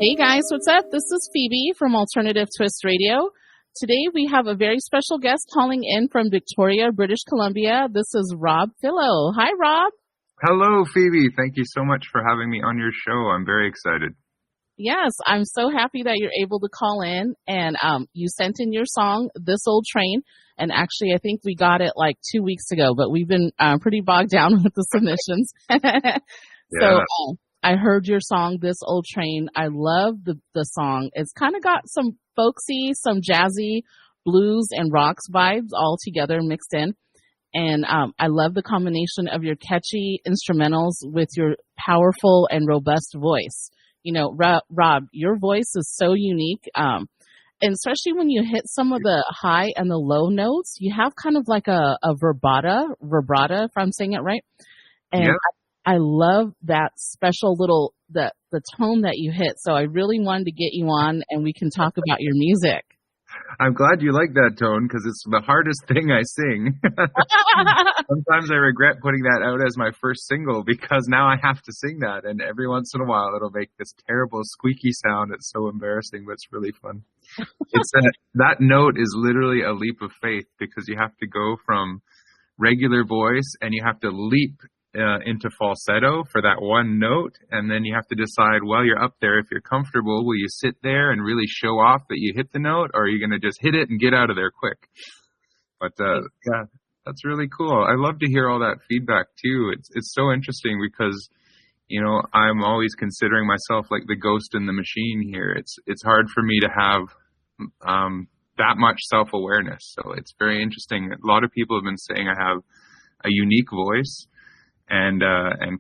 Hey guys, what's up? This is Phoebe from Alternative Twist Radio. Today we have a very special guest calling in from Victoria, British Columbia. This is Rob Fillo. Hi, Rob. Hello, Phoebe. Thank you so much for having me on your show. I'm very excited. Yes, I'm so happy that you're able to call in, and you sent in your song, This Old Train, and actually I think we got it like 2 weeks ago, but we've been pretty bogged down with the submissions. So I heard your song, This Old Train. I love the song. It's kind of got some folksy, some jazzy, blues, and rocks vibes all together mixed in. And I love the combination of your catchy instrumentals with your powerful and robust voice. You know, Rob, your voice is so unique. And especially when you hit some of the high and the low notes, you have kind of like a vibrato, if I'm saying it right. And I love that special little, the tone that you hit. So I really wanted to get you on and we can talk about your music. I'm glad you like that tone because it's the hardest thing I sing. Sometimes I regret putting that out as my first single because now I have to sing that. And every once in a while it'll make this terrible squeaky sound. It's so embarrassing, but it's really fun. It's that note is literally a leap of faith because you have to go from regular voice and you have to leap into falsetto for that one note, and then you have to decide while you're up there if you're comfortable, will you sit there and really show off that you hit the note, or are you going to just hit it and get out of there quick? But yeah, that's really cool. I love to hear all that feedback too. It's so interesting because, you know, I'm always considering myself like the ghost in the machine here. It's hard for me to have that much self-awareness. So it's very interesting. A lot of people have been saying I have a unique voice. And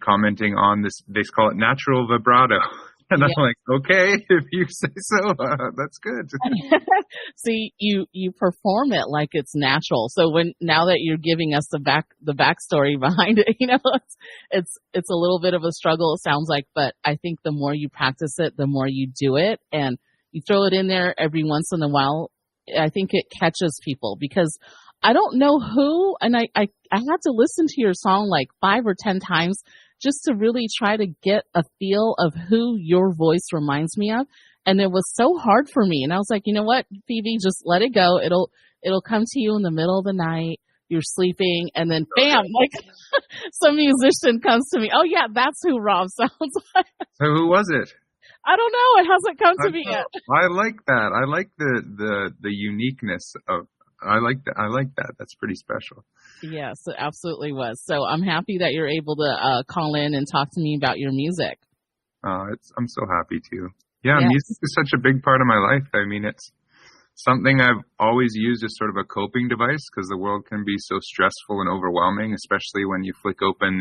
commenting on this, they call it natural vibrato. And I'm like, okay, if you say so, that's good. See, you perform it like it's natural. So now that you're giving us the backstory behind it, you know, it's a little bit of a struggle, it sounds like, but I think the more you practice it, the more you do it, and you throw it in there every once in a while, I think it catches people because I don't know who, and I had to listen to your song like 5 or 10 times just to really try to get a feel of who your voice reminds me of. And it was so hard for me. And I was like, you know what, Phoebe, just let it go. It'll come to you in the middle of the night. You're sleeping, and then bam, like some musician comes to me. Oh yeah, that's who Rob sounds like. So who was it? I don't know. It hasn't come to me yet. I like that. I like the uniqueness of. I like that. That's pretty special. Yes, it absolutely was. So I'm happy that you're able to call in and talk to me about your music. I'm so happy to. Yeah, music is such a big part of my life. I mean, it's something I've always used as sort of a coping device because the world can be so stressful and overwhelming, especially when you flick open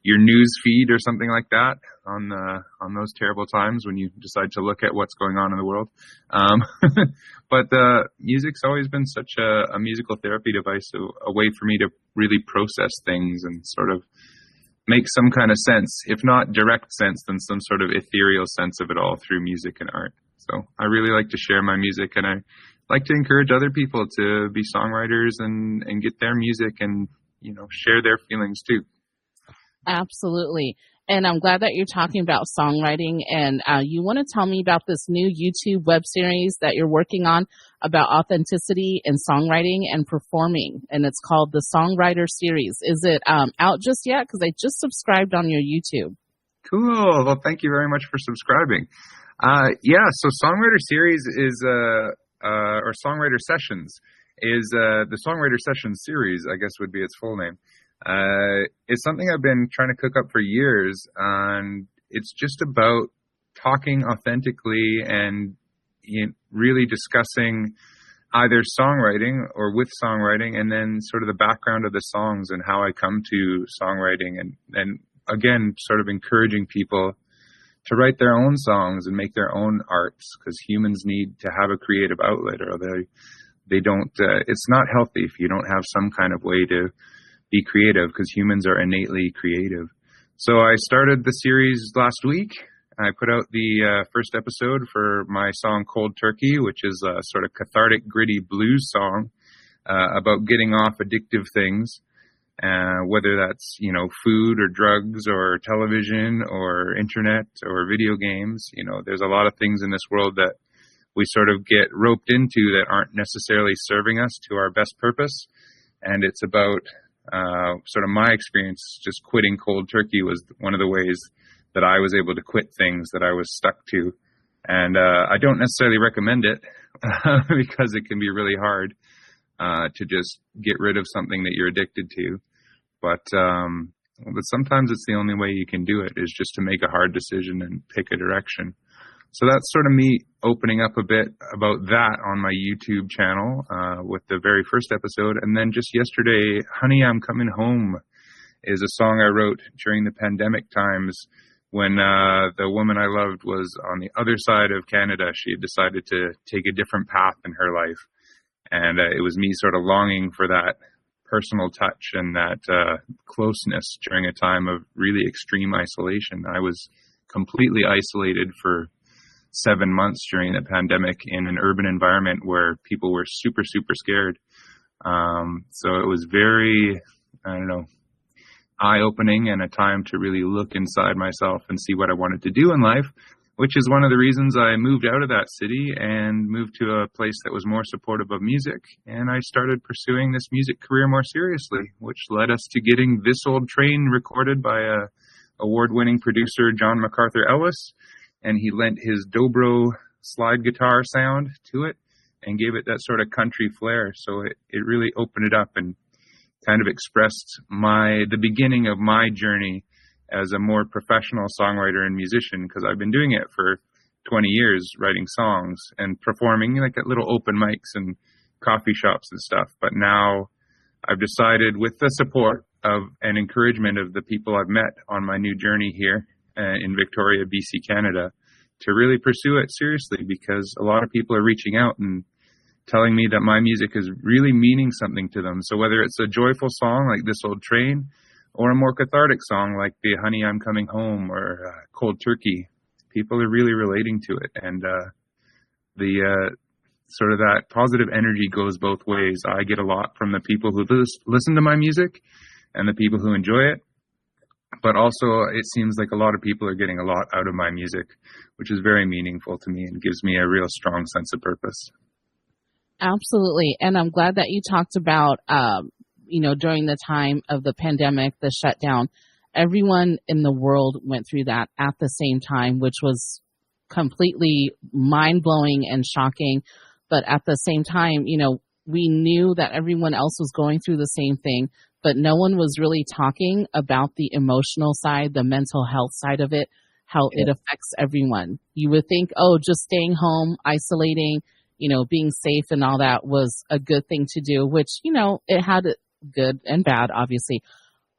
your news feed or something like that on those terrible times when you decide to look at what's going on in the world. But music's always been such a musical therapy device, a way for me to really process things and sort of make some kind of sense, if not direct sense, then some sort of ethereal sense of it all through music and art. So I really like to share my music, and I like to encourage other people to be songwriters and get their music and, you know, share their feelings too. Absolutely. And I'm glad that you're talking about songwriting, and you want to tell me about this new YouTube web series that you're working on about authenticity and songwriting and performing, and it's called the Songwriter Series. Is it out just yet? Because I just subscribed on your YouTube. Cool. Well, thank you very much for subscribing. So Songwriter Series is, or Songwriter Sessions is, the Songwriter Sessions series, I guess would be its full name. It's something I've been trying to cook up for years, and it's just about talking authentically and really discussing either songwriting or with songwriting, and then sort of the background of the songs and how I come to songwriting, and again, sort of encouraging people to write their own songs and make their own arts, because humans need to have a creative outlet, or they don't, it's not healthy if you don't have some kind of way to be creative, because humans are innately creative. So I started the series last week. I put out the first episode for my song Cold Turkey, which is a sort of cathartic, gritty blues song about getting off addictive things. whether that's, food or drugs or television or internet or video games. There's a lot of things in this world that we sort of get roped into that aren't necessarily serving us to our best purpose. And it's about sort of my experience, just quitting cold turkey was one of the ways that I was able to quit things that I was stuck to. And I don't necessarily recommend it because it can be really hard to just get rid of something that you're addicted to. But sometimes it's the only way you can do it, is just to make a hard decision and pick a direction. So that's sort of me opening up a bit about that on my YouTube channel with the very first episode. And then just yesterday, Honey, I'm Coming Home is a song I wrote during the pandemic times when the woman I loved was on the other side of Canada. She had decided to take a different path in her life. And it was me sort of longing for that personal touch and that closeness during a time of really extreme isolation. I was completely isolated for 7 months during the pandemic in an urban environment where people were super, super scared. So it was very, eye-opening and a time to really look inside myself and see what I wanted to do in life, which is one of the reasons I moved out of that city and moved to a place that was more supportive of music. And I started pursuing this music career more seriously, which led us to getting This Old Train recorded by a award-winning producer, John MacArthur Ellis. And he lent his dobro slide guitar sound to it and gave it that sort of country flair. So it really opened it up and kind of expressed the beginning of my journey as a more professional songwriter and musician, because I've been doing it for 20 years, writing songs and performing like at little open mics and coffee shops and stuff. But now I've decided, with the support of and encouragement of the people I've met on my new journey here in Victoria, BC, Canada, to really pursue it seriously, because a lot of people are reaching out and telling me that my music is really meaning something to them. So whether it's a joyful song like This Old Train, or a more cathartic song like the Honey, I'm Coming Home or Cold Turkey, people are really relating to it. And the sort of that positive energy goes both ways. I get a lot from the people who listen to my music and the people who enjoy it. But also it seems like a lot of people are getting a lot out of my music, which is very meaningful to me and gives me a real strong sense of purpose. Absolutely. And I'm glad that you talked about, during the time of the pandemic, the shutdown, everyone in the world went through that at the same time, which was completely mind-blowing and shocking. But at the same time, we knew that everyone else was going through the same thing, but no one was really talking about the emotional side, the mental health side of it, how it affects everyone. You would think, just staying home, isolating, being safe and all that was a good thing to do, which, it had good and bad, obviously.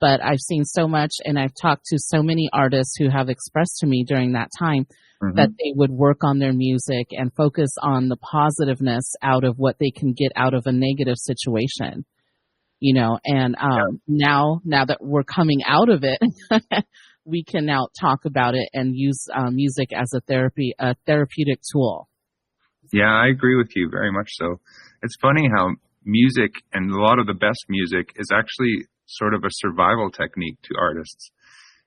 But I've seen so much, and I've talked to so many artists who have expressed to me during that time that they would work on their music and focus on the positiveness out of what they can get out of a negative situation, and now that we're coming out of it, we can now talk about it and use music as a therapeutic tool. Yeah, I agree with you very much so. It's funny how music, and a lot of the best music, is actually sort of a survival technique to artists.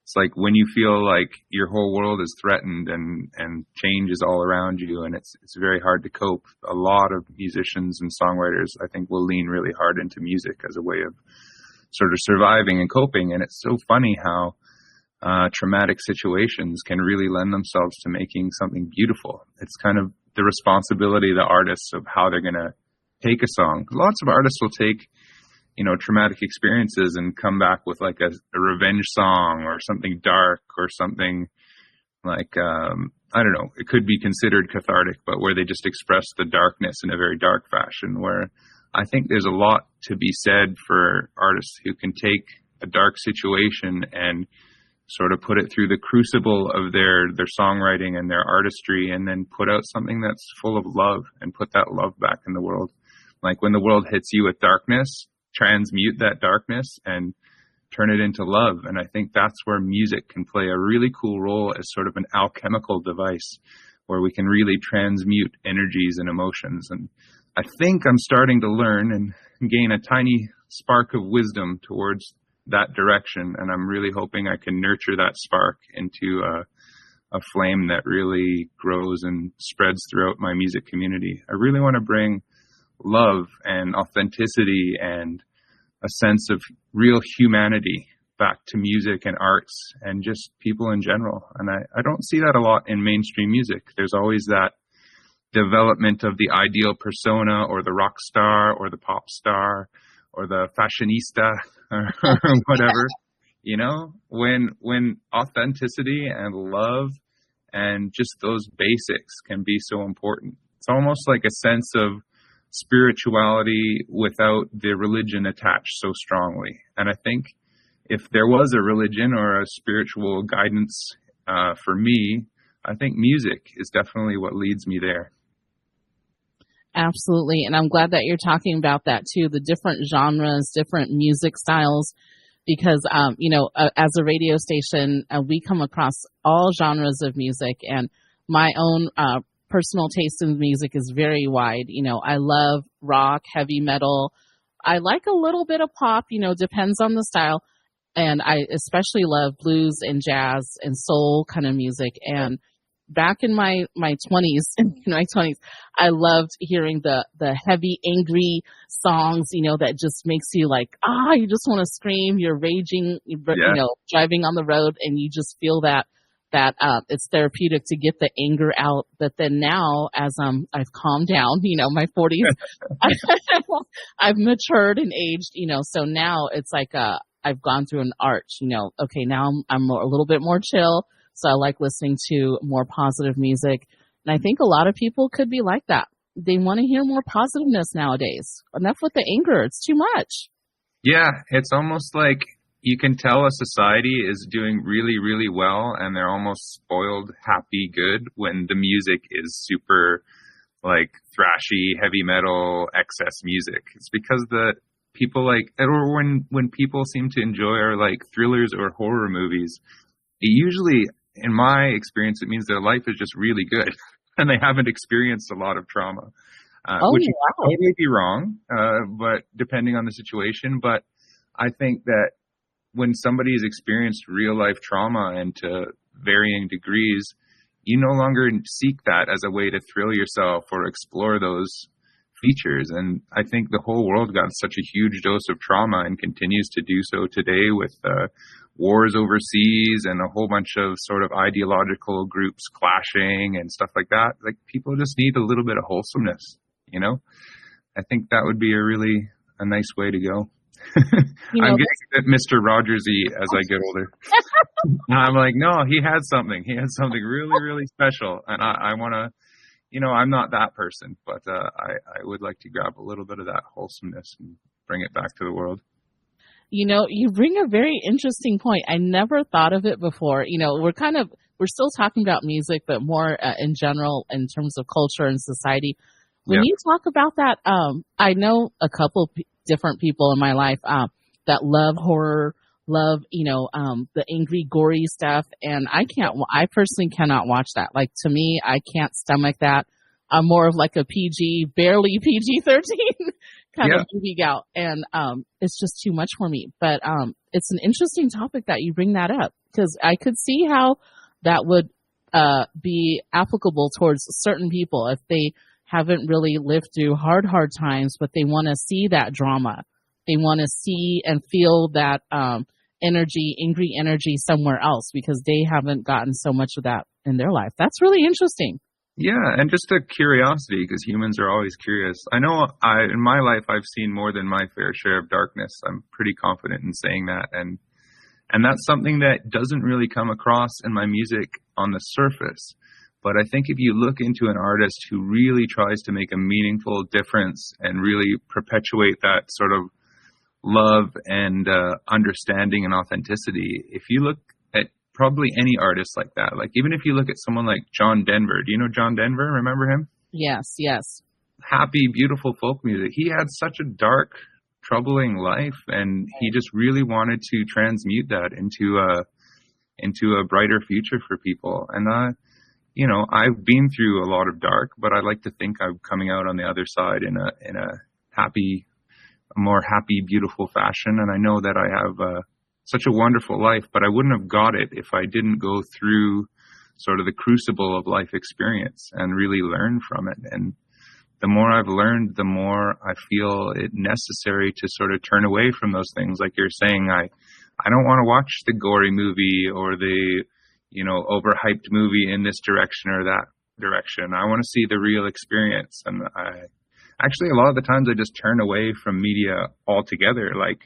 It's like when you feel like your whole world is threatened and change is all around you and it's very hard to cope. A lot of musicians and songwriters, I think, will lean really hard into music as a way of sort of surviving and coping. And it's so funny how traumatic situations can really lend themselves to making something beautiful. It's kind of the responsibility of the artists of how they're going to take a song. Lots of artists will take, traumatic experiences and come back with like a revenge song or something dark or something like, I don't know, it could be considered cathartic, but where they just express the darkness in a very dark fashion, where I think there's a lot to be said for artists who can take a dark situation and sort of put it through the crucible of their songwriting and their artistry, and then put out something that's full of love and put that love back in the world. Like when the world hits you with darkness, transmute that darkness and turn it into love. And I think that's where music can play a really cool role as sort of an alchemical device where we can really transmute energies and emotions. And I think I'm starting to learn and gain a tiny spark of wisdom towards that direction. And I'm really hoping I can nurture that spark into a flame that really grows and spreads throughout my music community. I really want to bring love and authenticity and a sense of real humanity back to music and arts and just people in general. And I don't see that a lot in mainstream music. There's always that development of the ideal persona or the rock star or the pop star or the fashionista or whatever. You know, when authenticity and love and just those basics can be so important. It's almost like a sense of spirituality without the religion attached so strongly. And I think if there was a religion or a spiritual guidance for me, I think music is definitely what leads me there. Absolutely. And I'm glad that you're talking about that too, the different genres, different music styles, because, as a radio station, we come across all genres of music, and my own personal taste in music is very wide. You know, I love rock, heavy metal. I like a little bit of pop, depends on the style. And I especially love blues and jazz and soul kind of music. And back in my 20s, I loved hearing the heavy, angry songs, that just makes you like, you just want to scream. You're raging, driving on the road, and you just feel that it's therapeutic to get the anger out. But then now, as I've calmed down, my 40s, I've matured and aged, so now it's like I've gone through an arch, okay, now I'm a little bit more chill. So I like listening to more positive music. And I think a lot of people could be like that. They want to hear more positiveness nowadays. Enough with the anger. It's too much. Yeah, it's almost like you can tell a society is doing really, really well, and they're almost spoiled, happy, good when the music is super like thrashy, heavy metal, excess music. It's because the people or when people seem to enjoy or like thrillers or horror movies, it usually, in my experience, it means their life is just really good and they haven't experienced a lot of trauma, which wow. may be wrong, but depending on the situation. But I think that when somebody has experienced real life trauma and to varying degrees, you no longer seek that as a way to thrill yourself or explore those features. And I think the whole world got such a huge dose of trauma and continues to do so today with wars overseas and a whole bunch of sort of ideological groups clashing and stuff like that. Like, people just need a little bit of wholesomeness, I think that would be a nice way to go. I'm getting a bit Mr. Rogers-y as I get older. I'm like, no, he had something. He had something really, really special. And I want to, I'm not that person, but I would like to grab a little bit of that wholesomeness and bring it back to the world. You bring a very interesting point. I never thought of it before. We're still talking about music, but more in general in terms of culture and society. When you talk about that, I know a couple different people in my life that love horror, love, the angry, gory stuff. And I personally cannot watch that. Like, to me, I can't stomach that. I'm more of like a PG, barely PG-13 kind of movie gal. And it's just too much for me. But it's an interesting topic that you bring that up, because I could see how that would be applicable towards certain people if they haven't really lived through hard times, but they want to see that drama. They want to see and feel that angry energy somewhere else, because they haven't gotten so much of that in their life. That's really interesting. Yeah, and just a curiosity, because humans are always curious. I know in my life I've seen more than my fair share of darkness. I'm pretty confident in saying that, and that's something that doesn't really come across in my music on the surface. But I think if you look into an artist who really tries to make a meaningful difference and really perpetuate that sort of love and understanding and authenticity, if you look at probably any artist like that, like even if you look at someone like John Denver, do you know John Denver? Remember him? Yes. Happy, beautiful folk music. He had such a dark, troubling life, and he just really wanted to transmute that into a brighter future for people. And I've been through a lot of dark, but I like to think I'm coming out on the other side in a happy, more happy, beautiful fashion. And I know that I have such a wonderful life, but I wouldn't have got it if I didn't go through sort of the crucible of life experience and really learn from it. And the more I've learned, the more I feel it necessary to sort of turn away from those things. Like you're saying, I don't want to watch the gory movie or the, overhyped movie in this direction or that direction. I want to see the real experience. And actually, a lot of the times I just turn away from media altogether. Like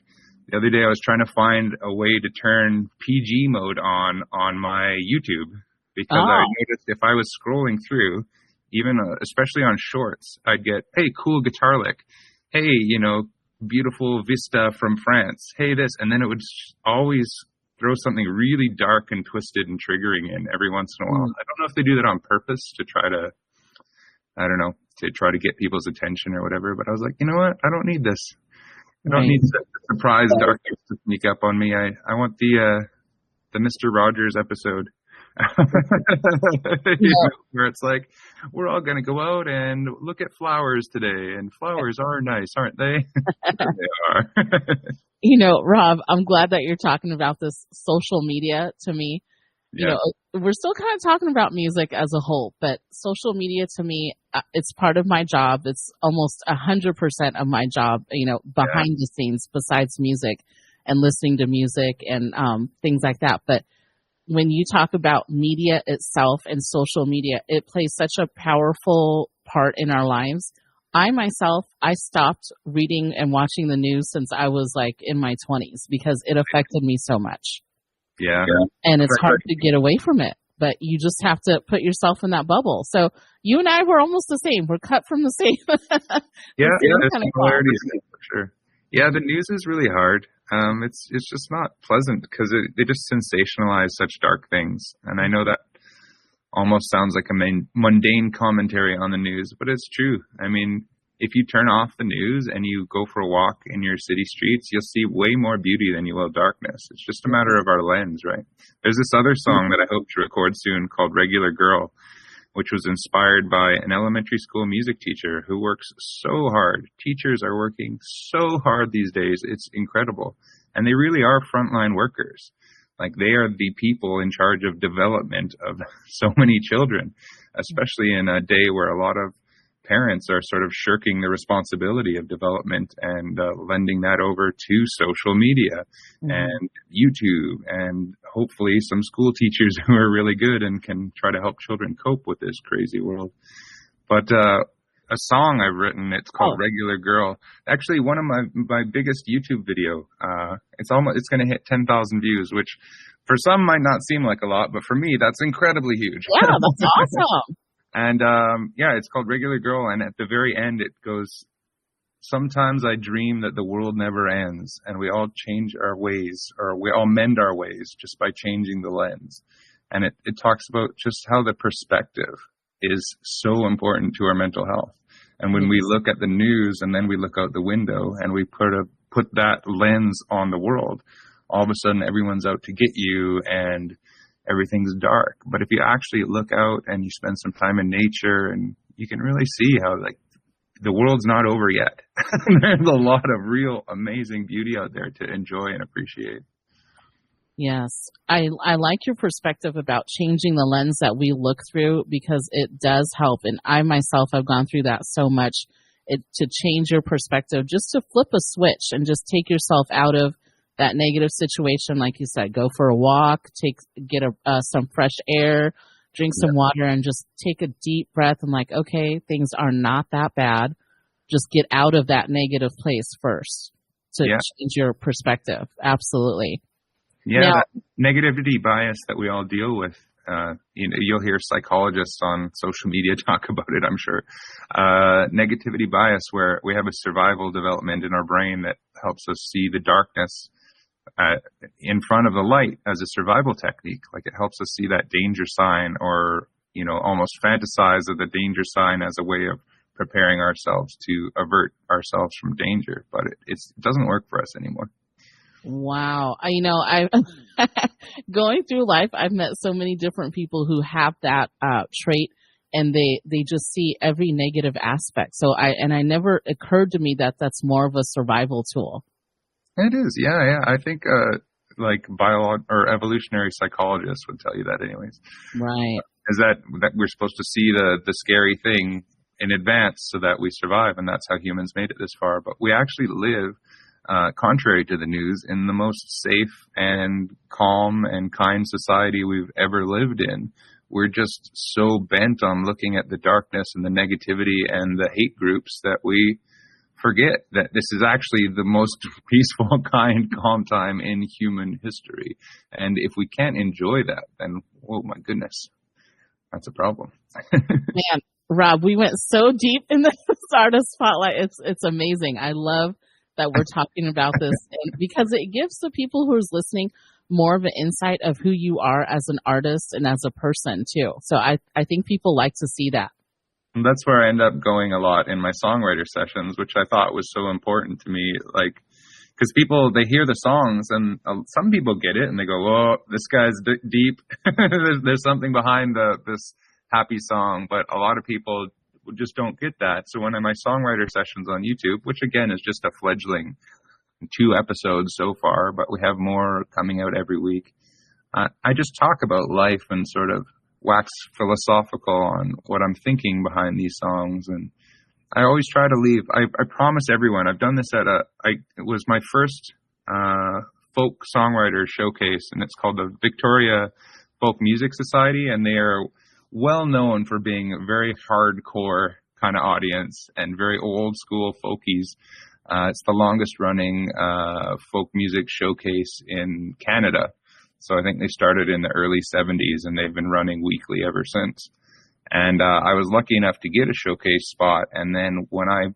the other day I was trying to find a way to turn PG mode on my YouTube, because I noticed if I was scrolling through, even especially on shorts, I'd get, hey, cool guitar lick. Hey, beautiful vista from France. Hey, this. And then it would always throw something really dark and twisted and triggering in every once in a while. I don't know if they do that on purpose to try to, get people's attention or whatever. But I was like, you know what? I don't need this. I don't need the surprise darkness to sneak up on me. I want the Mr. Rogers episode. Where it's like, we're all going to go out and look at flowers today, and flowers are nice, aren't they? They are. Rob, I'm glad that you're talking about this social media. To me, we're still kind of talking about music as a whole, but social media to me, it's part of my job. It's almost 100% of my job, behind the scenes, besides music and listening to music and things like that. But when you talk about media itself and social media, it plays such a powerful part in our lives. I stopped reading and watching the news since I was like in my 20s because it affected me so much. Yeah. And it's hard to get away from it, but you just have to put yourself in that bubble. So you and I were almost the same. We're cut from the same. There's similarities for sure. Yeah, the news is really hard. It's just not pleasant because they just sensationalize such dark things. And I know that almost sounds like a mundane commentary on the news, but it's true. I mean, if you turn off the news and you go for a walk in your city streets, you'll see way more beauty than you will darkness. It's just a matter of our lens, right? There's this other song that I hope to record soon called Regular Girl, which was inspired by an elementary school music teacher who works so hard. Teachers are working so hard these days. It's incredible. And they really are frontline workers. Like, they are the people in charge of development of so many children, especially in a day where a lot of parents are sort of shirking the responsibility of development and lending that over to social media and YouTube, and hopefully some school teachers who are really good and can try to help children cope with this crazy world. But a song I've written, it's called Regular Girl. Actually, one of my biggest YouTube video. It's going to hit 10,000 views, which for some might not seem like a lot, but for me, that's incredibly huge. Yeah, that's awesome. And it's called Regular Girl. And at the very end, it goes, sometimes I dream that the world never ends and we all change our ways, or we all mend our ways just by changing the lens. And it talks about just how the perspective is so important to our mental health. And when we look at the news and then we look out the window and we put that lens on the world, all of a sudden everyone's out to get you and everything's dark. But if you actually look out and you spend some time in nature, and you can really see how, like, the world's not over yet. There's a lot of real amazing beauty out there to enjoy and appreciate. Yes. I like your perspective about changing the lens that we look through, because it does help. And I myself have gone through that so much, to change your perspective, just to flip a switch and just take yourself out of that negative situation. Like you said, go for a walk, get some fresh air, drink some water, and just take a deep breath and like, okay, things are not that bad. Just get out of that negative place first to change your perspective. Absolutely. Yeah, now, that negativity bias that we all deal with. You'll hear psychologists on social media talk about it, I'm sure. Negativity bias, where we have a survival development in our brain that helps us see the darkness in front of the light as a survival technique. Like, it helps us see that danger sign, or, almost fantasize of the danger sign as a way of preparing ourselves to avert ourselves from danger. But it doesn't work for us anymore. Wow. I going through life, I've met so many different people who have that trait, and they just see every negative aspect. So I never occurred to me that that's more of a survival tool. It is, yeah. I think like or evolutionary psychologists would tell you that, anyways. Right. Is that we're supposed to see the scary thing in advance so that we survive, and that's how humans made it this far. But we actually live, contrary to the news, in the most safe and calm and kind society we've ever lived in. We're just so bent on looking at the darkness and the negativity and the hate groups that we forget that this is actually the most peaceful, kind, calm time in human history. And if we can't enjoy that, then, oh my goodness, that's a problem. Man, Rob, we went so deep in the artist spotlight. It's amazing. I love that we're talking about this, and because it gives the people who are listening more of an insight of who you are as an artist and as a person too. So I think people like to see that. And that's where I end up going a lot in my songwriter sessions, which I thought was so important to me. Like, because people, they hear the songs, and some people get it and they go, "Whoa, this guy's deep." there's something behind this happy song. But a lot of people just don't get that. So when my songwriter sessions on YouTube, which again is just a fledgling 2 episodes so far, but we have more coming out every week, I just talk about life and sort of wax philosophical on what I'm thinking behind these songs. And I always try to leave, I promise everyone, I've done this it was my first folk songwriter showcase, and it's called the Victoria Folk Music Society, and they are well known for being a very hardcore kind of audience and very old school folkies. It's the longest running folk music showcase in Canada. So I think they started in the early 70s, and they've been running weekly ever since. And I was lucky enough to get a showcase spot. And then when I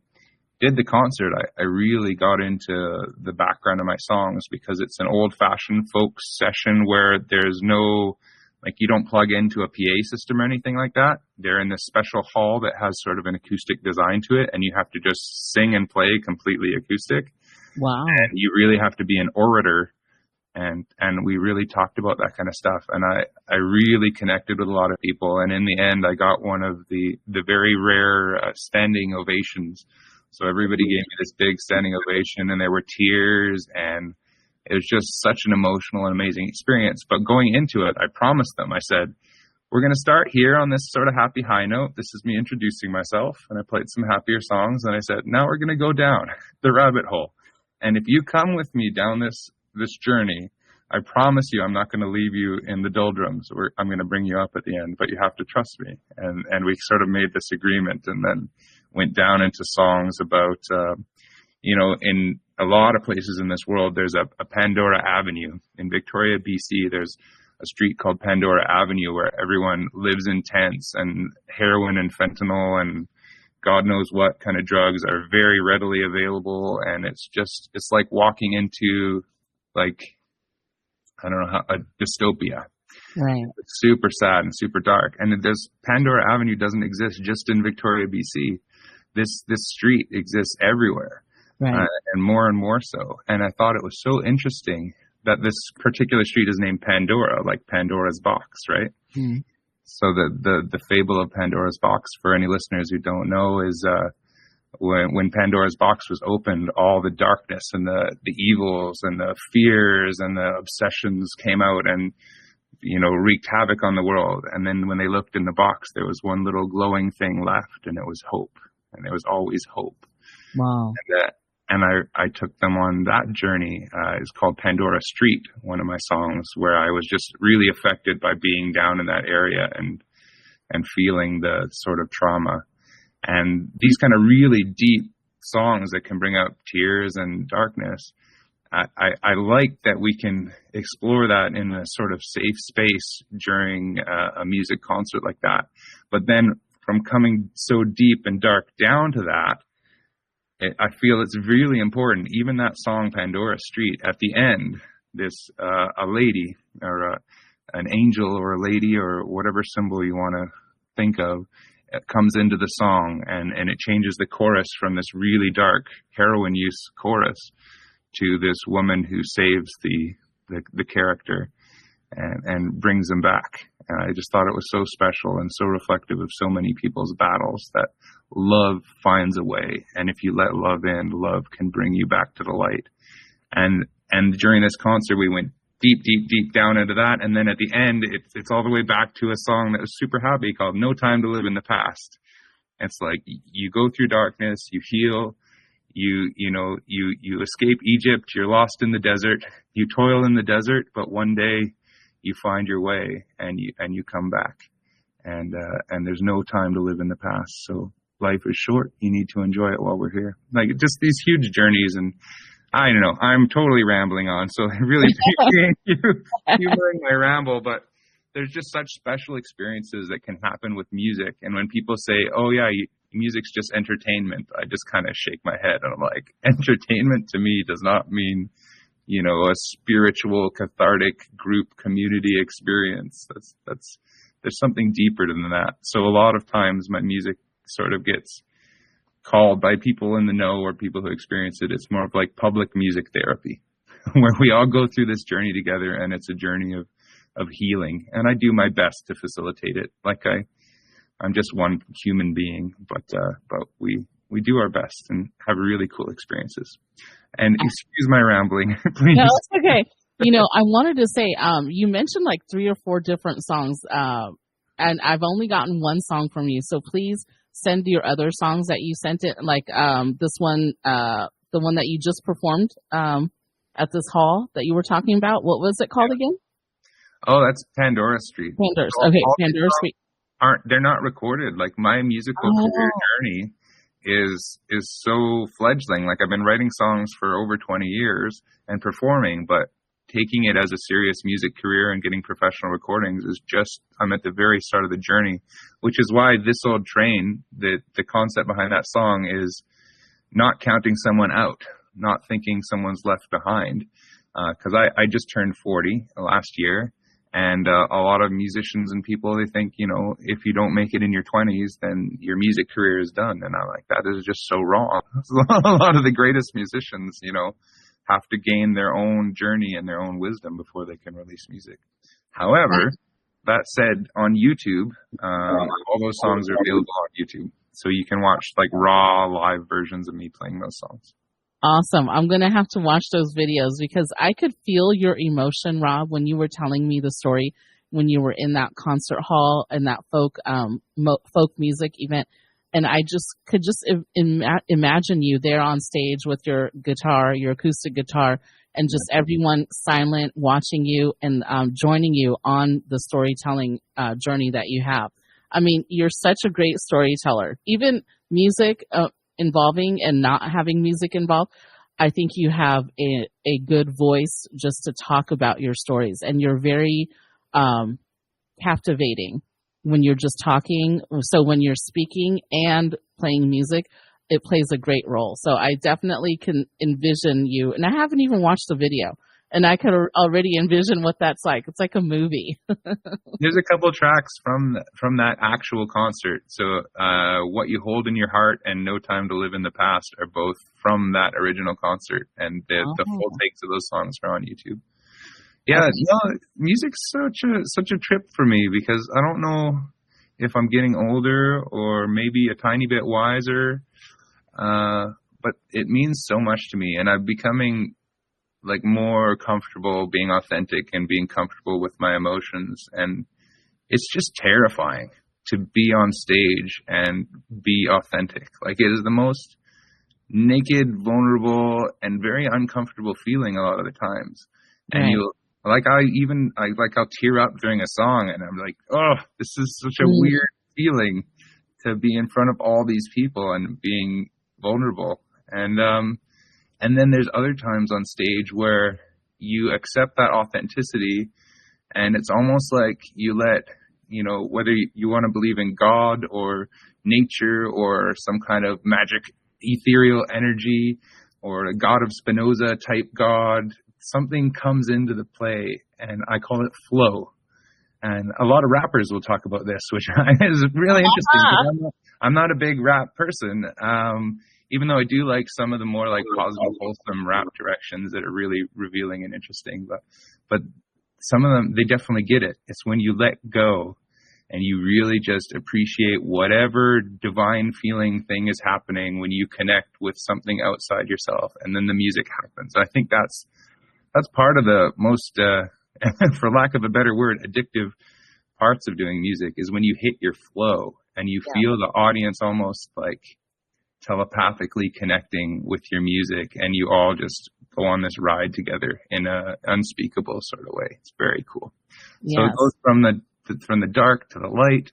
did the concert, I really got into the background of my songs, because it's an old-fashioned folk session where there's no, like, you don't plug into a PA system or anything like that. They're in this special hall that has sort of an acoustic design to it, and you have to just sing and play completely acoustic. Wow. And you really have to be an orator. And we really talked about that kind of stuff. And I really connected with a lot of people. And in the end, I got one of the very rare standing ovations. So everybody gave me this big standing ovation, and there were tears, and it was just such an emotional and amazing experience. But going into it, I promised them, I said, we're going to start here on this sort of happy high note. This is me introducing myself. And I played some happier songs. And I said, now we're going to go down the rabbit hole. And if you come with me down this journey, I promise you I'm not going to leave you in the doldrums. I'm going to bring you up at the end, but you have to trust me. And we sort of made this agreement, and then went down into songs about, in a lot of places in this world, there's a Pandora Avenue. In Victoria, BC, there's a street called Pandora Avenue where everyone lives in tents, and heroin and fentanyl and God knows what kind of drugs are very readily available. And it's like walking into, like, I don't know, a dystopia. Right. It's super sad and super dark. And Pandora Avenue doesn't exist just in Victoria, BC. This street exists everywhere. Right. And more so. And I thought it was so interesting that this particular street is named Pandora, like Pandora's box, right? Mm-hmm. So the fable of Pandora's box, for any listeners who don't know, is when Pandora's box was opened, all the darkness and the evils and the fears and the obsessions came out and, wreaked havoc on the world. And then when they looked in the box, there was one little glowing thing left, and it was hope. And there was always hope. Wow. And I took them on that journey. It's called Pandora Street, one of my songs, where I was just really affected by being down in that area and feeling the sort of trauma. And these kind of really deep songs that can bring out tears and darkness, I like that we can explore that in a sort of safe space during a music concert like that. But then from coming so deep and dark down to that, I feel it's really important. Even that song, Pandora Street, at the end, a lady or an angel or a lady or whatever symbol you want to think of, it comes into the song, and it changes the chorus from this really dark heroin use chorus to this woman who saves the character. and brings them back. And I just thought it was so special and so reflective of so many people's battles, that love finds a way. And if you let love in, love can bring you back to the light. And during this concert, we went deep, deep, deep down into that. And then at the end, it's all the way back to a song that was super happy called No Time to Live in the Past. It's like you go through darkness, you heal, you escape Egypt, you're lost in the desert, you toil in the desert, but one day you find your way and you come back. And there's no time to live in the past. So life is short. You need to enjoy it while we're here. Like, just these huge journeys. And I don't know, I'm totally rambling on, so I really appreciate you humoring my ramble, but there's just such special experiences that can happen with music. And when people say, oh yeah, music's just entertainment, I just kind of shake my head and I'm like, entertainment to me does not mean, a spiritual, cathartic group community experience. There's something deeper than that. So a lot of times my music sort of gets called by people in the know or people who experience it. It's more of like public music therapy, where we all go through this journey together, and it's a journey of healing. And I do my best to facilitate it. Like I'm just one human being, but we do our best and have really cool experiences. And excuse my rambling, please. No, it's okay. I wanted to say, you mentioned like 3 or 4 different songs, and I've only gotten one song from you. So please send your other songs that you sent it, like this one, the one that you just performed at this hall that you were talking about. What was it called again? Oh, that's Pandora Street. Pandora Street. They're not recorded. Like, my musical career journey is so fledgling. Like, I've been writing songs for over 20 years and performing, but taking it as a serious music career and getting professional recordings is just, I'm at the very start of the journey, which is why This Old Train, the concept behind that song is not counting someone out, not thinking someone's left behind. Because I just turned 40 last year. And a lot of musicians and people, they think, if you don't make it in your 20s, then your music career is done. And I'm like, that is just so wrong. A lot of the greatest musicians, have to gain their own journey and their own wisdom before they can release music. However, that said, on YouTube, all those songs are available on YouTube. So you can watch like raw live versions of me playing those songs. Awesome. I'm going to have to watch those videos, because I could feel your emotion, Rob, when you were telling me the story, when you were in that concert hall and that folk music event. And I could imagine you there on stage with your guitar, your acoustic guitar, and just everyone silent, watching you and joining you on the storytelling journey that you have. I mean, you're such a great storyteller. Even music involving and not having music involved, I think you have a good voice just to talk about your stories, and you're very captivating when you're just talking. So when you're speaking and playing music, it plays a great role. So I definitely can envision you, and I haven't even watched the video, and I could already envision what that's like. It's like a movie. There's a couple tracks from that actual concert. So What You Hold in Your Heart and No Time to Live in the Past are both from that original concert, and the full takes of those songs are on YouTube. Yeah, music's such a trip for me, because I don't know if I'm getting older or maybe a tiny bit wiser, but it means so much to me, and I'm becoming like more comfortable being authentic and being comfortable with my emotions. And it's just terrifying to be on stage and be authentic. Like, it is the most naked, vulnerable, and very uncomfortable feeling a lot of the times. And I'll tear up during a song, and I'm like, oh, this is such a weird feeling to be in front of all these people and being vulnerable. And then there's other times on stage where you accept that authenticity, and it's almost like you let, whether you want to believe in God or nature or some kind of magic ethereal energy or a God of Spinoza type God, something comes into the play, and I call it flow. And a lot of rappers will talk about this, which is really interesting, because I'm not a big rap person. Even though I do like some of the more like positive, wholesome rap directions that are really revealing and interesting. But some of them, they definitely get it. It's when you let go and you really just appreciate whatever divine feeling thing is happening when you connect with something outside yourself, and then the music happens. I think that's part of the most, for lack of a better word, addictive parts of doing music, is when you hit your flow and you feel the audience almost like telepathically connecting with your music, and you all just go on this ride together in a unspeakable sort of way. It's very cool. Yes. So it goes from the dark to the light,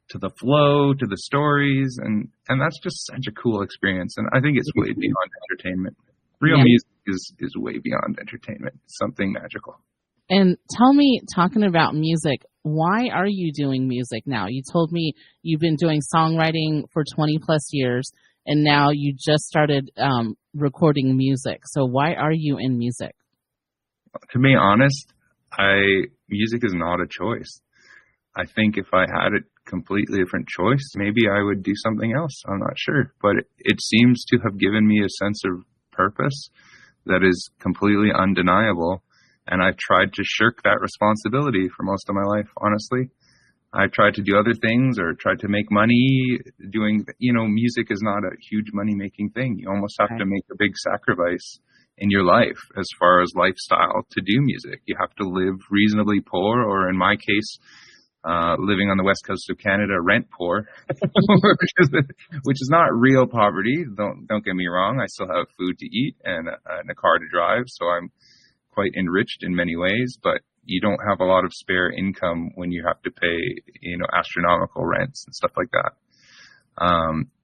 to the flow, to the stories, and that's just such a cool experience. And I think it's way beyond entertainment. Real music is way beyond entertainment. It's something magical. And tell me, talking about music, why are you doing music now? You told me you've been doing songwriting for 20 plus years, and now you just started recording music. So why are you in music? To be honest, music is not a choice. I think if I had a completely different choice, maybe I would do something else. I'm not sure. But it seems to have given me a sense of purpose that is completely undeniable. And I've tried to shirk that responsibility for most of my life, honestly. I've tried to do other things or tried to make money doing, music is not a huge money-making thing. You almost have to make a big sacrifice in your life as far as lifestyle to do music. You have to live reasonably poor, or in my case, living on the west coast of Canada, rent poor, which is not real poverty. Don't get me wrong. I still have food to eat and a car to drive, so I'm quite enriched in many ways. But you don't have a lot of spare income when you have to pay, astronomical rents and stuff like that.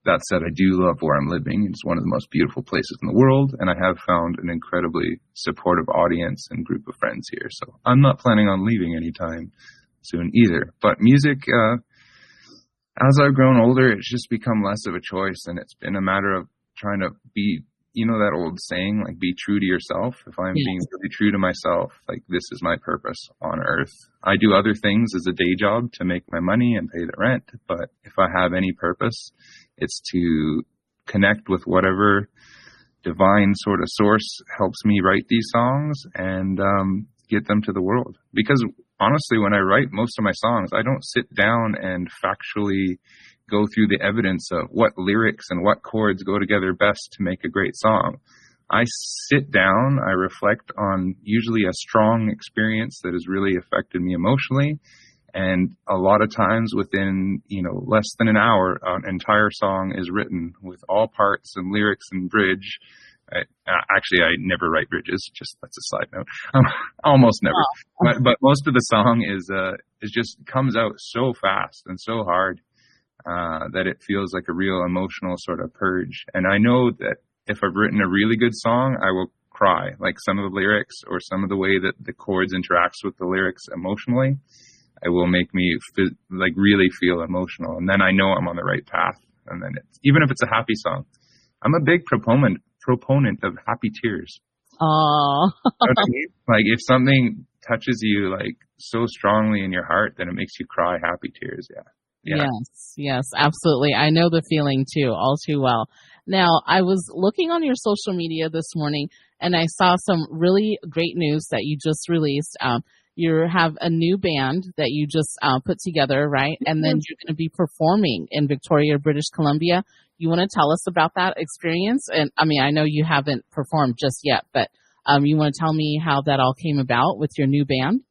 That said, I do love where I'm living. It's one of the most beautiful places in the world, and I have found an incredibly supportive audience and group of friends here. So I'm not planning on leaving anytime soon either. But music, as I've grown older, it's just become less of a choice, and it's been a matter of trying to be, that old saying, like, be true to yourself. If I'm being really true to myself, like, this is my purpose on earth. I do other things as a day job to make my money and pay the rent, but if I have any purpose, it's to connect with whatever divine sort of source helps me write these songs and get them to the world. Because honestly, when I write most of my songs, I don't sit down and factually go through the evidence of what lyrics and what chords go together best to make a great song. I sit down, I reflect on usually a strong experience that has really affected me emotionally, and a lot of times within, less than an hour, an entire song is written with all parts and lyrics and bridge. Actually, I never write bridges. Just that's a side note. Almost never. But most of the song is just comes out so fast and so hard that it feels like a real emotional sort of purge. And I know that if I've written a really good song, I will cry. Like some of the lyrics or some of the way that the chords interacts with the lyrics emotionally, it will make me really feel emotional. And then I know I'm on the right path. And then even if it's a happy song, I'm a big proponent of happy tears. Oh, you know what I mean? Like if something touches you like so strongly in your heart, then it makes you cry happy tears. Yeah. Yes, absolutely. I know the feeling too, all too well. Now, I was looking on your social media this morning, and I saw some really great news that you just released. You have a new band that you just put together, right? And then you're going to be performing in Victoria, British Columbia. You want to tell us about that experience? And I mean, I know you haven't performed just yet, but you want to tell me how that all came about with your new band?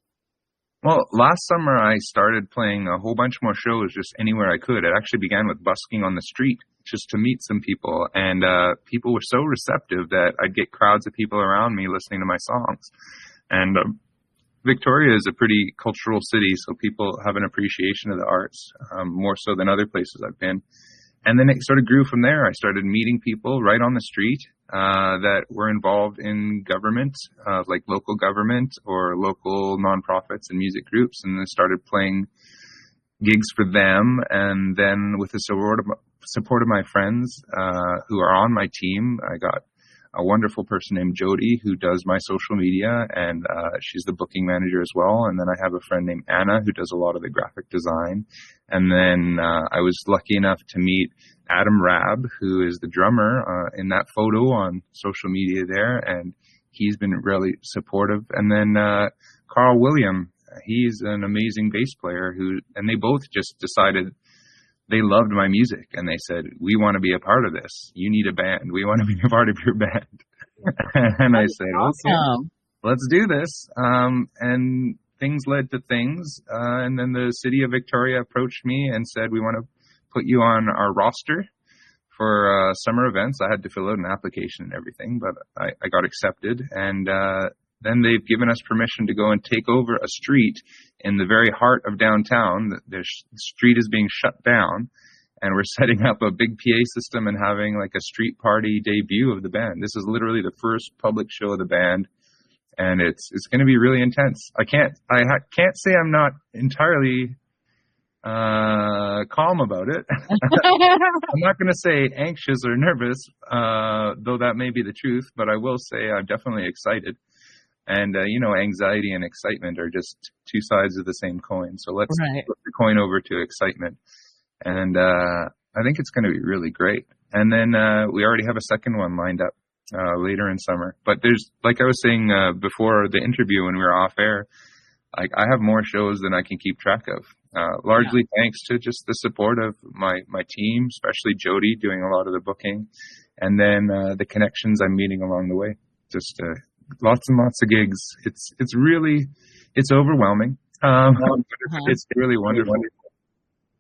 Well, last summer I started playing a whole bunch more shows just anywhere I could. It actually began with busking on the street just to meet some people. And people were so receptive that I'd get crowds of people around me listening to my songs. And Victoria is a pretty cultural city, so people have an appreciation of the arts, more so than other places I've been. And then it sort of grew from there. I started meeting people right on the street that were involved in government, like local government or local nonprofits and music groups, and then started playing gigs for them. And then with the support of my friends who are on my team, I got a wonderful person named Jody who does my social media, and she's the booking manager as well. And then I have a friend named Anna who does a lot of the graphic design. And then I was lucky enough to meet Adam Rabb, who is the drummer in that photo on social media there, and he's been really supportive. And then Carl William, he's an amazing bass player and they both just decided they loved my music and they said, we want to be a part of this. You need a band. We want to be a part of your band. And I said, awesome. Okay, let's do this. And things led to things. And then the city of Victoria approached me and said, we want to put you on our roster for summer events. I had to fill out an application and everything, but I got accepted. And then they've given us permission to go and take over a street in the very heart of downtown. The street is being shut down, and we're setting up a big PA system and having like a street party debut of the band. This is literally the first public show of the band, and it's going to be really intense. I can't say I'm not entirely calm about it. I'm not going to say anxious or nervous, though that may be the truth, but I will say I'm definitely excited. And, anxiety and excitement are just two sides of the same coin. So let's flip the coin over to excitement. And I think it's going to be really great. And then we already have a second one lined up later in summer. But there's, like I was saying before the interview when we were off air, I have more shows than I can keep track of. Largely thanks to just the support of my team, especially Jody doing a lot of the booking. And then the connections I'm meeting along the way. Just lots and lots of gigs. It's overwhelming. It's really wonderful.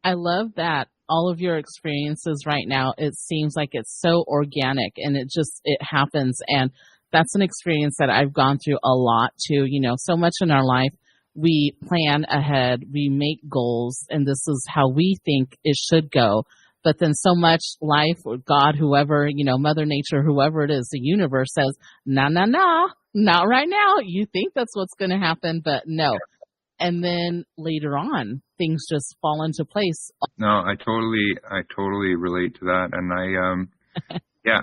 I love that all of your experiences right now, it seems like it's so organic and it happens. And that's an experience that I've gone through a lot too. So much in our life, we plan ahead, we make goals, and this is how we think it should go. But then so much life or God, whoever, Mother Nature, whoever it is, the universe says, no, not right now. You think that's what's going to happen, but no. And then later on, things just fall into place. No, I totally relate to that. And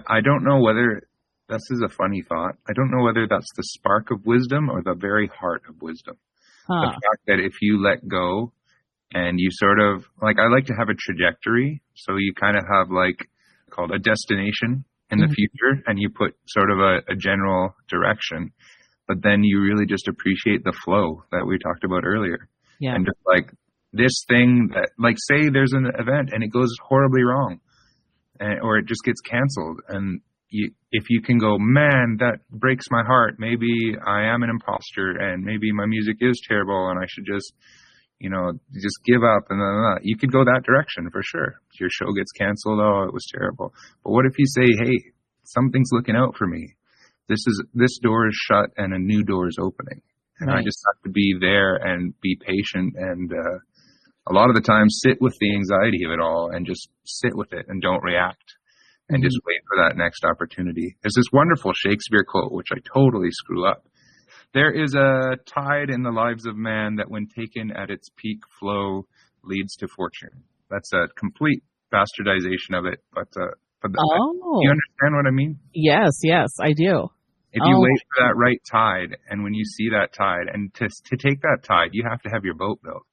I don't know whether, this is a funny thought. I don't know whether that's the spark of wisdom or the very heart of wisdom. The fact that if you let go and you sort of, like, I like to have a trajectory. So you kind of have called a destination in the future, and you put sort of a general direction, but then you really just appreciate the flow that we talked about earlier. Yeah. And just this thing that, say there's an event and it goes horribly wrong, or it just gets canceled, and if you can go, man, that breaks my heart. Maybe I am an imposter and maybe my music is terrible and I should just give up, and then you could go that direction for sure. Your show gets canceled. Oh, it was terrible. But what if you say, hey, something's looking out for me. This door is shut and a new door is opening. And I just have to be there and be patient. And a lot of the time sit with the anxiety of it all and just sit with it and don't react and just wait for that next opportunity. There's this wonderful Shakespeare quote, which I totally screw up. There is a tide in the lives of man that when taken at its peak flow leads to fortune. That's a complete bastardization of it. But you understand what I mean? Yes, I do. If you wait for that right tide, and when you see that tide, and to take that tide, you have to have your boat built.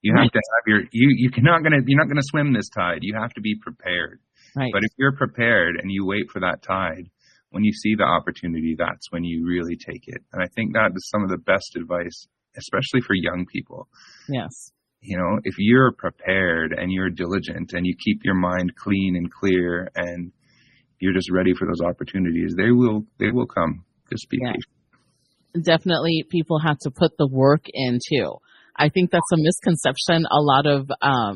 You have to have you're not gonna swim this tide. You have to be prepared. Right. But if you're prepared and you wait for that tide, when you see the opportunity, that's when you really take it. And I think that is some of the best advice, especially for young people. Yes. If you're prepared and you're diligent and you keep your mind clean and clear and you're just ready for those opportunities, they will come. Just be patient. Definitely people have to put the work in too. I think that's a misconception a lot of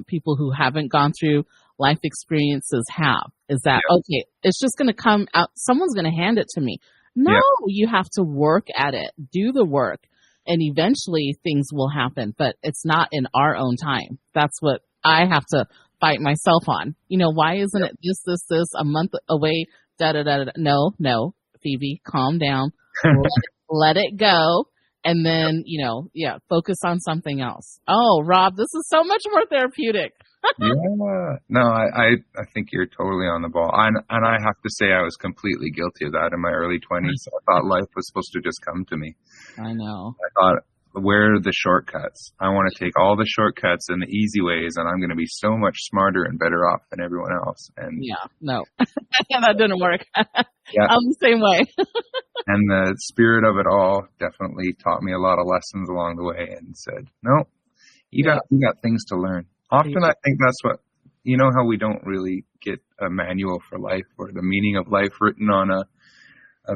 people who haven't gone through life experiences have, is that, okay, it's just going to come out, someone's going to hand it to me. No, you have to work at it, do the work, and eventually things will happen, but it's not in our own time. That's what I have to fight myself on. Why isn't it this, a month away, da-da-da-da? No, Phoebe, calm down, let it go. And then, focus on something else. Oh, Rob, this is so much more therapeutic. No, I think you're totally on the ball. And I have to say I was completely guilty of that in my early 20s. I thought life was supposed to just come to me. I know. I thought, where are the shortcuts? I want to take all the shortcuts and the easy ways, and I'm going to be so much smarter and better off than everyone else. And no, that didn't work. I'm the same way. And the spirit of it all definitely taught me a lot of lessons along the way and said, no, you got things to learn. Often I think that's what, you know, how we don't really get a manual for life or the meaning of life written on a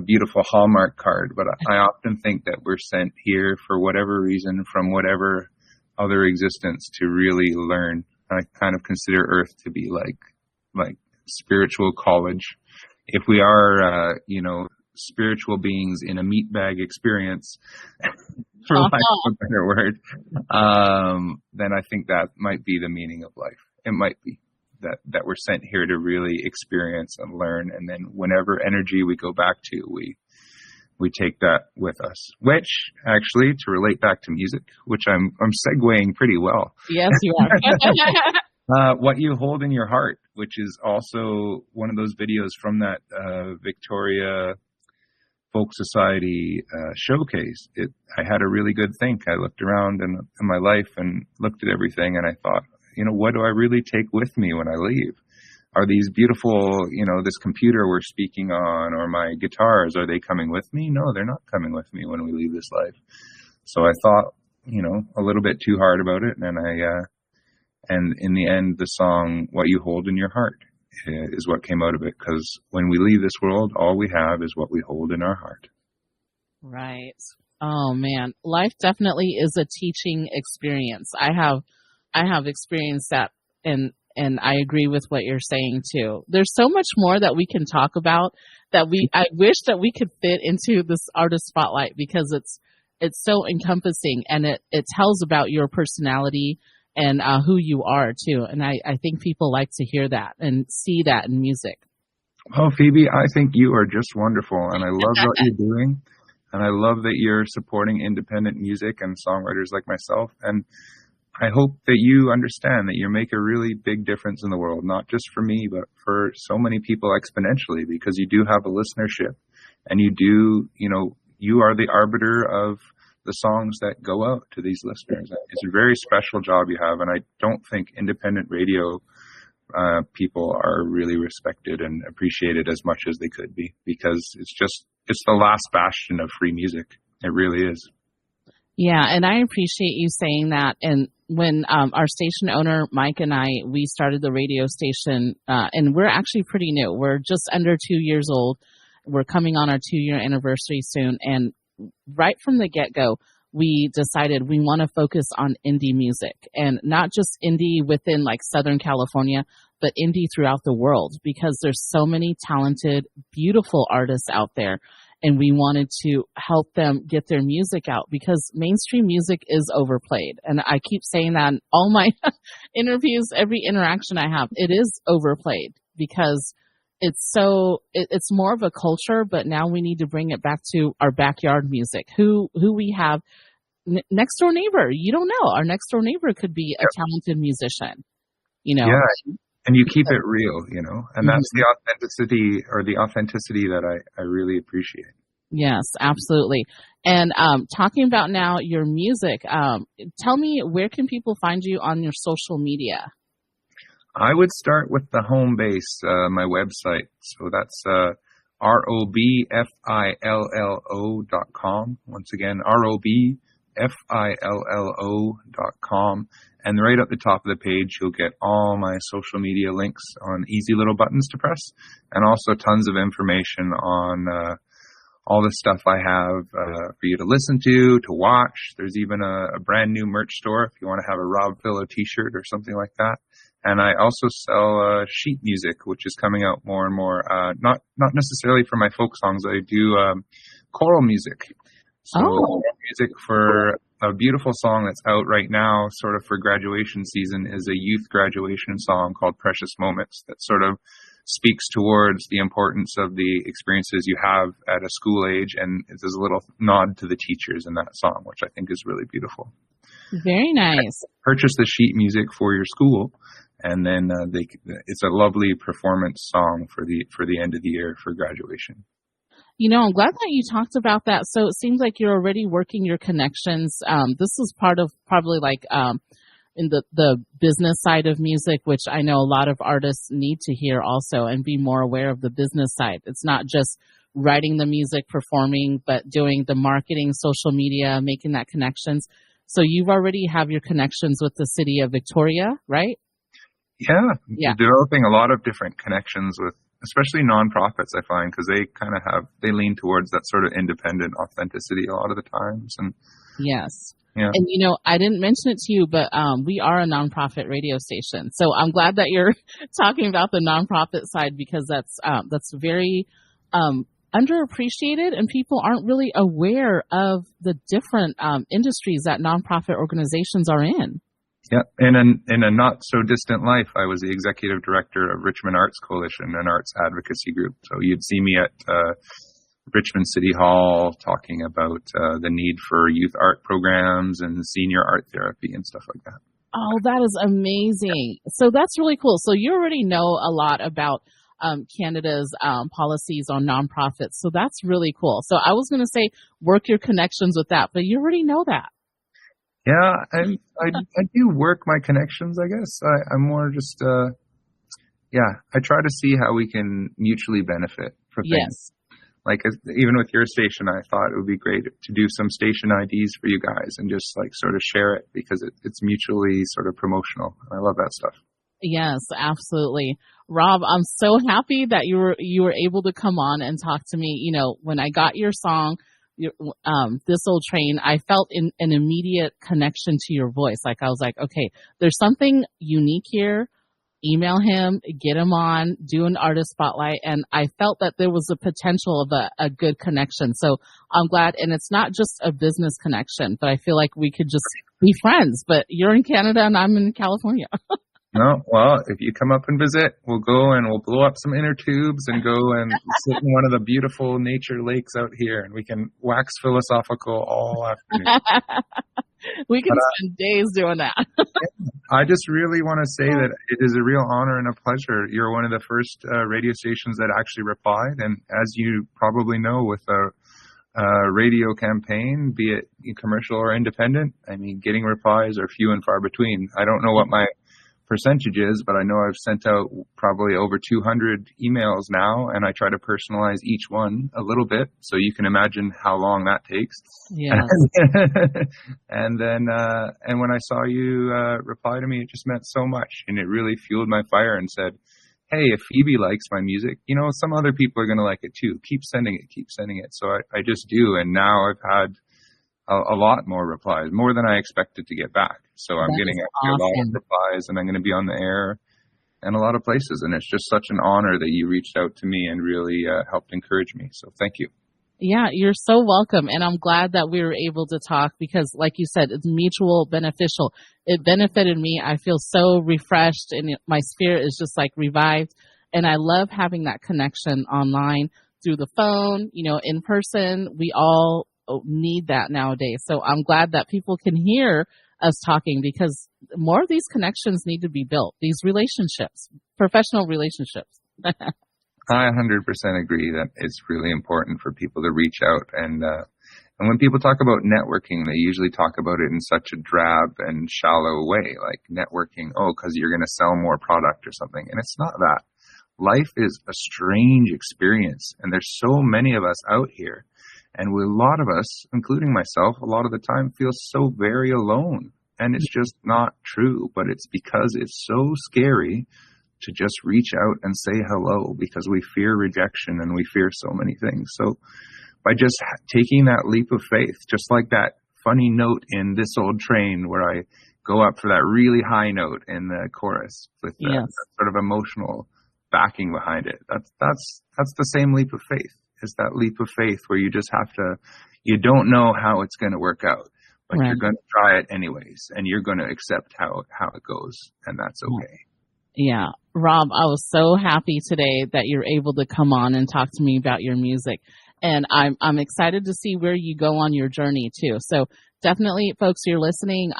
beautiful Hallmark card. But I often think that we're sent here for whatever reason from whatever other existence to really learn. I kind of consider Earth to be like spiritual college. If we are, spiritual beings in a meat bag experience, for lack of a better word, then I think that might be the meaning of life. It might be that we're sent here to really experience and learn, and then whenever energy we go back to, we take that with us. Which, actually, to relate back to music, which I'm segueing pretty well. Yes, you are. What you hold in your heart, which is also one of those videos from that Victoria Folk Society showcase. I had a really good think. I looked around in my life and looked at everything, and I thought, what do I really take with me when I leave? Are these beautiful, this computer we're speaking on, or my guitars, are they coming with me? No, they're not coming with me when we leave this life. So I thought, a little bit too hard about it, and in the end, the song, What You Hold in Your Heart, is what came out of it, because when we leave this world, all we have is what we hold in our heart. Right. Oh man, life definitely is a teaching experience. I have experienced that, and I agree with what you're saying too. There's so much more that we can talk about that I wish that we could fit into this artist spotlight, because it's so encompassing, and it tells about your personality and who you are too. And I think people like to hear that and see that in music. Well, Phoebe, I think you are just wonderful, and I love what you're doing. And I love that you're supporting independent music and songwriters like myself. And I hope that you understand that you make a really big difference in the world, not just for me, but for so many people exponentially, because you do have a listenership, and you are the arbiter of the songs that go out to these listeners. It's a very special job you have, and I don't think independent radio people are really respected and appreciated as much as they could be, because it's the last bastion of free music. It really is. Yeah, and I appreciate you saying that. And when our station owner, Mike, and we started the radio station, and we're actually pretty new. We're just under 2 years old. We're coming on our 2-year anniversary soon. And right from the get-go, we decided we want to focus on indie music, and not just indie within like Southern California, but indie throughout the world, because there's so many talented, beautiful artists out there. And we wanted to help them get their music out, because mainstream music is overplayed. And I keep saying that in all my interviews, every interaction I have, it is overplayed, because it's more of a culture, but now we need to bring it back to our backyard music. Who we have next door neighbor. You don't know. Our next door neighbor could be a talented musician, Yeah. And you keep it real, and that's the authenticity that I really appreciate. Yes, absolutely. And talking about now your music, tell me, where can people find you on your social media? I would start with the home base, my website. So that's robfillo.com. Once again, robfillo.com. And right at the top of the page, you'll get all my social media links on easy little buttons to press, and also tons of information on all the stuff I have for you to listen to watch. There's even a brand new merch store if you want to have a Rob Fillo t-shirt or something like that. And I also sell sheet music, which is coming out more and more. Not necessarily for my folk songs. I do choral music. So music for a beautiful song that's out right now, sort of for graduation season, is a youth graduation song called Precious Moments, that sort of speaks towards the importance of the experiences you have at a school age, and there's a little nod to the teachers in that song, which I think is really beautiful. Very nice. Purchase the sheet music for your school, and then it's a lovely performance song for the end of the year for graduation. I'm glad that you talked about that. So it seems like you're already working your connections. This is part of probably like in the business side of music, which I know a lot of artists need to hear also, and be more aware of the business side. It's not just writing the music, performing, but doing the marketing, social media, making that connections. So you've already have your connections with the city of Victoria, right? Yeah. Developing a lot of different connections with, especially nonprofits, I find, because they lean towards that sort of independent authenticity a lot of the times. And yes. Yeah. And, you know, I didn't mention it to you, but we are a nonprofit radio station. So I'm glad that you're talking about the nonprofit side, because that's very underappreciated, and people aren't really aware of the different industries that nonprofit organizations are in. Yeah. In a not so distant life, I was the executive director of Richmond Arts Coalition, an arts advocacy group. So you'd see me at Richmond City Hall talking about the need for youth art programs and senior art therapy and stuff like that. Oh, that is amazing. So that's really cool. So you already know a lot about Canada's policies on nonprofits. So that's really cool. So I was going to say work your connections with that, but you already know that. Yeah, I do work my connections, I guess. I'm more just, I try to see how we can mutually benefit for things. Yes. Like, even with your station, I thought it would be great to do some station IDs for you guys and just like sort of share it, because it's mutually sort of promotional. I love that stuff. Yes, absolutely. Rob, I'm so happy that you were able to come on and talk to me. You know, when I got your song, This Old Train, I felt an immediate connection to your voice. Like, I was like, okay, there's something unique here. Email him, get him on, do an artist spotlight. And I felt that there was a potential of a good connection. So I'm glad. And it's not just a business connection, but I feel like we could just be friends. But you're in Canada and I'm in California. No, well, if you come up and visit, we'll go and we'll blow up some inner tubes and go and sit in one of the beautiful nature lakes out here, and we can wax philosophical all afternoon. We can spend days doing that. I just really want to say that it is a real honor and a pleasure. You're one of the first radio stations that actually replied, and as you probably know, with a radio campaign, be it commercial or independent, I mean, getting replies are few and far between. I don't know what my percentage is, but I know I've sent out probably over 200 emails now, and I try to personalize each one a little bit, so you can imagine how long that takes. Yeah. And when I saw you reply to me, it just meant so much, and it really fueled my fire and said, hey, if Phoebe likes my music, you know, some other people are going to like it too. Keep sending it. So I just do, and now I've had a lot more replies, more than I expected to get back. So I'm getting a lot of replies, and I'm going to be on the air in a lot of places. And it's just such an honor that you reached out to me and really helped encourage me. So thank you. Yeah, you're so welcome. And I'm glad that we were able to talk, because like you said, it's mutual beneficial. It benefited me. I feel so refreshed, and my spirit is just like revived. And I love having that connection online, through the phone, you know, in person. We all need that nowadays. So I'm glad that people can hear us talking, because more of these connections need to be built, these relationships, professional relationships. I 100% agree that it's really important for people to reach out. And when people talk about networking, they usually talk about it in such a drab and shallow way, like networking, because you're going to sell more product or something. And it's not that. Life is a strange experience, and there's so many of us out here. And a lot of us, including myself, a lot of the time feel so very alone. And it's just not true, but it's because it's so scary to just reach out and say hello, because we fear rejection and we fear so many things. So by just taking that leap of faith, just like that funny note in This Old Train where I go up for that really high note in the chorus with that sort of emotional backing behind it. That's the same leap of faith. Is that leap of faith where you just have to, you don't know how it's going to work out, but you're going to try it anyways, and you're going to accept how it goes, and that's okay. Yeah. Rob, I was so happy today that you're able to come on and talk to me about your music, and I'm excited to see where you go on your journey too. So definitely, folks, you're listening,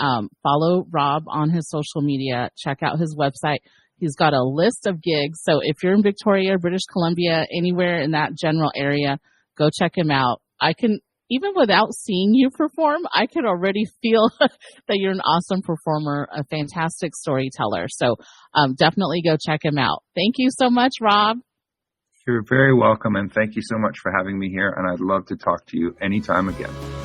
follow Rob on his social media, check out his website. He's got a list of gigs. So if you're in Victoria, British Columbia, anywhere in that general area, go check him out. I can, even without seeing you perform, I could already feel that you're an awesome performer, a fantastic storyteller. So definitely go check him out. Thank you so much, Rob. You're very welcome, and thank you so much for having me here, and I'd love to talk to you anytime again.